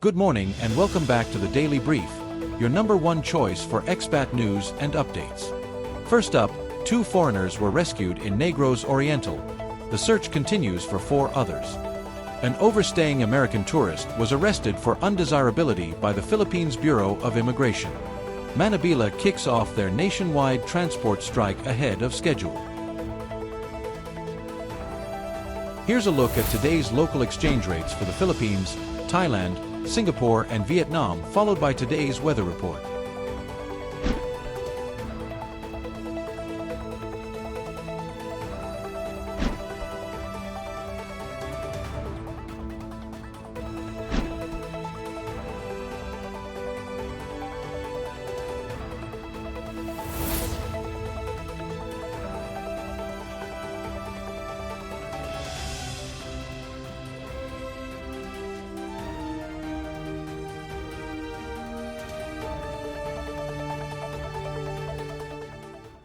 Good morning and welcome back to the Daily Brief, your number one choice for expat news and updates. First up, 2 foreigners were rescued in Negros Oriental. The search continues for 4 others. An overstaying American tourist was arrested for undesirability by the Philippines Bureau of Immigration. Manibela kicks off their nationwide transport strike ahead of schedule. Here's a look at today's local exchange rates for the Philippines, Thailand, Singapore, and Vietnam, followed by today's weather report.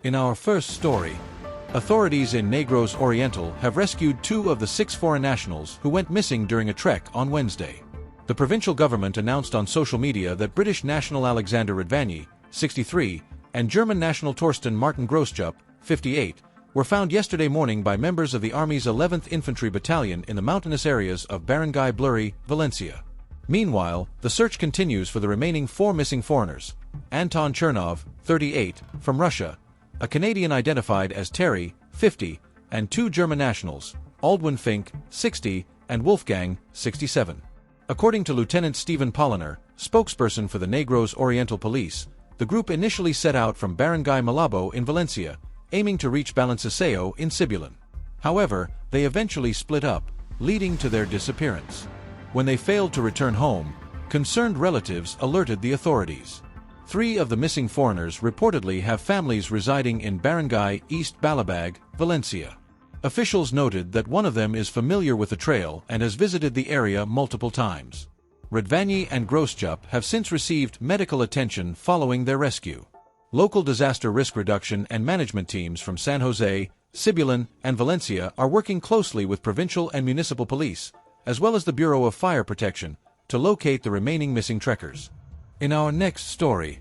In our first story, authorities in Negros Oriental have rescued 2 of the 6 foreign nationals who went missing during a trek on Wednesday. The provincial government announced on social media that British national Alexander Radvanyi, 63, and German national Torsten Martin Großjupp, 58, were found yesterday morning by members of the Army's 11th Infantry Battalion in the mountainous areas of Barangay Bluri, Valencia. Meanwhile, the search continues for the remaining 4 missing foreigners: Anton Chernov, 38, from Russia, a Canadian identified as Terry, 50, and 2 German nationals, Aldwin Fink, 60, and Wolfgang, 67. According to Lieutenant Stephen Polliner, spokesperson for the Negros Oriental Police, the group initially set out from Barangay Malabo in Valencia, aiming to reach Balancaseo in Sibulan. However, they eventually split up, leading to their disappearance. When they failed to return home, concerned relatives alerted the authorities. 3 of the missing foreigners reportedly have families residing in Barangay East Balabag, Valencia. Officials noted that one of them is familiar with the trail and has visited the area multiple times. Radvanyi and Großjupp have since received medical attention following their rescue. Local disaster risk reduction and management teams from San Jose, Sibulan, and Valencia are working closely with provincial and municipal police, as well as the Bureau of Fire Protection, to locate the remaining missing trekkers. In our next story,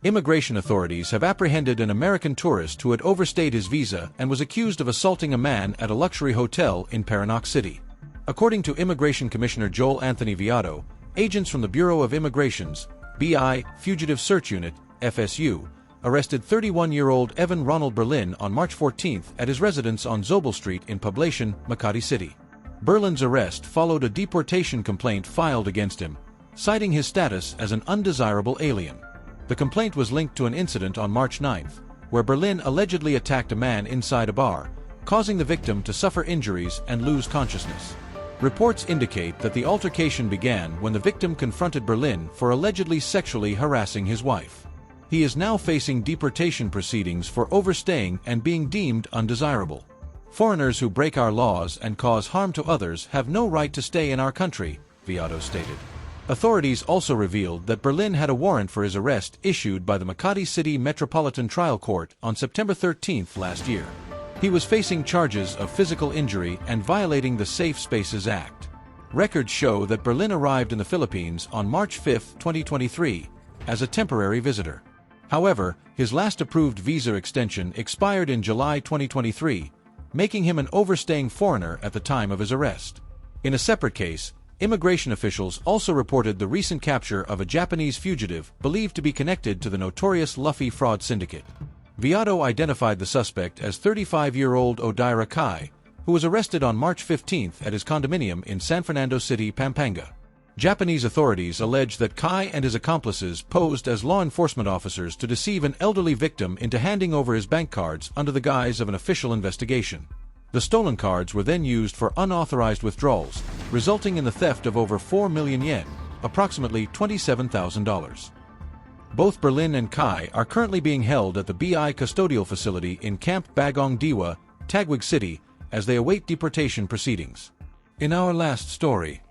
immigration authorities have apprehended an American tourist who had overstayed his visa and was accused of assaulting a man at a luxury hotel in Parañaque City. According to Immigration Commissioner Joel Anthony Villado, agents from the Bureau of Immigration's BI Fugitive Search Unit, FSU, arrested 31-year-old Evan Ronald Berlin on March 14 at his residence on Zobel Street in Poblacion, Makati City. Berlin's arrest followed a deportation complaint filed against him, citing his status as an undesirable alien. The complaint was linked to an incident on March 9, where Berlin allegedly attacked a man inside a bar, causing the victim to suffer injuries and lose consciousness. Reports indicate that the altercation began when the victim confronted Berlin for allegedly sexually harassing his wife. He is now facing deportation proceedings for overstaying and being deemed undesirable. Foreigners who break our laws and cause harm to others have no right to stay in our country, Villado stated. Authorities also revealed that Berlin had a warrant for his arrest issued by the Makati City Metropolitan Trial Court on September 13 last year. He was facing charges of physical injury and violating the Safe Spaces Act. Records show that Berlin arrived in the Philippines on March 5, 2023, as a temporary visitor. However, his last approved visa extension expired in July 2023, making him an overstaying foreigner at the time of his arrest. In a separate case, immigration officials also reported the recent capture of a Japanese fugitive believed to be connected to the notorious Luffy fraud syndicate. Villado identified the suspect as 35-year-old Odaira Kai, who was arrested on March 15 at his condominium in San Fernando City, Pampanga. Japanese authorities allege that Kai and his accomplices posed as law enforcement officers to deceive an elderly victim into handing over his bank cards under the guise of an official investigation. The stolen cards were then used for unauthorized withdrawals, resulting in the theft of over 4 million yen, approximately $27,000. Both Berlin and Kai are currently being held at the BI custodial facility in Camp Bagong Diwa, Taguig City, as they await deportation proceedings. In our last story,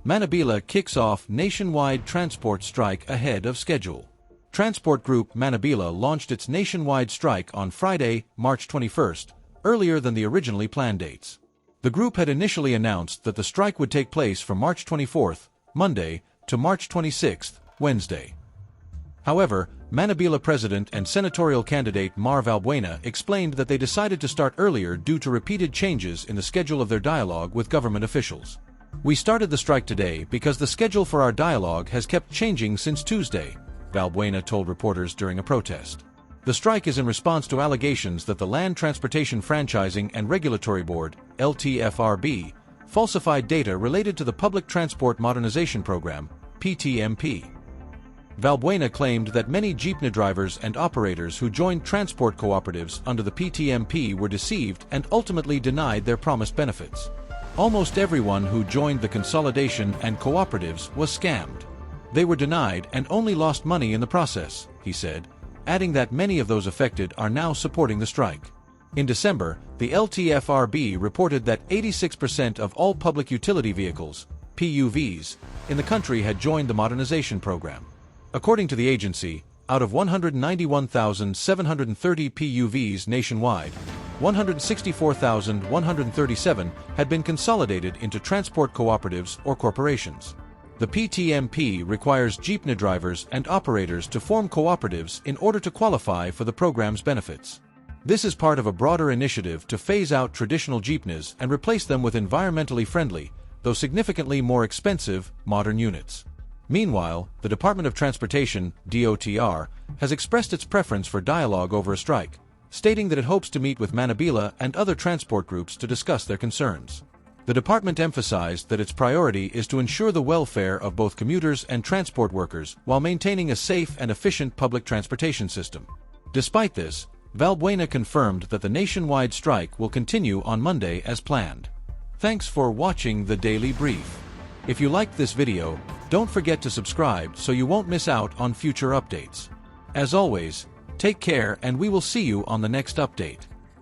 Manibela kicks off nationwide transport strike ahead of schedule. Transport group Manibela launched its nationwide strike on Friday, March 21st, earlier than the originally planned dates. The group had initially announced that the strike would take place from March 24th, Monday, to March 26, Wednesday. However, Manibela president and senatorial candidate Mar Valbuena explained that they decided to start earlier due to repeated changes in the schedule of their dialogue with government officials. "We started the strike today because the schedule for our dialogue has kept changing since Tuesday," Valbuena told reporters during a protest. The strike is in response to allegations that the Land Transportation Franchising and Regulatory Board, LTFRB, falsified data related to the Public Transport Modernization Program, PTMP. Valbuena claimed that many jeepney drivers and operators who joined transport cooperatives under the PTMP were deceived and ultimately denied their promised benefits. "Almost everyone who joined the consolidation and cooperatives was scammed. They were denied and only lost money in the process," he said, adding that many of those affected are now supporting the strike. In December, the LTFRB reported that 86% of all public utility vehicles, PUVs, in the country had joined the modernization program. According to the agency, out of 191,730 PUVs nationwide, 164,137 had been consolidated into transport cooperatives or corporations. The PTMP requires jeepney drivers and operators to form cooperatives in order to qualify for the program's benefits. This is part of a broader initiative to phase out traditional jeepneys and replace them with environmentally friendly, though significantly more expensive, modern units. Meanwhile, the Department of Transportation, DOTR, has expressed its preference for dialogue over a strike, stating that it hopes to meet with Manibela and other transport groups to discuss their concerns. The department emphasized that its priority is to ensure the welfare of both commuters and transport workers while maintaining a safe and efficient public transportation system. Despite this, Valbuena confirmed that the nationwide strike will continue on Monday as planned. Thanks for watching the Daily Brief. If you liked this video, don't forget to subscribe so you won't miss out on future updates. As always, take care and we will see you on the next update.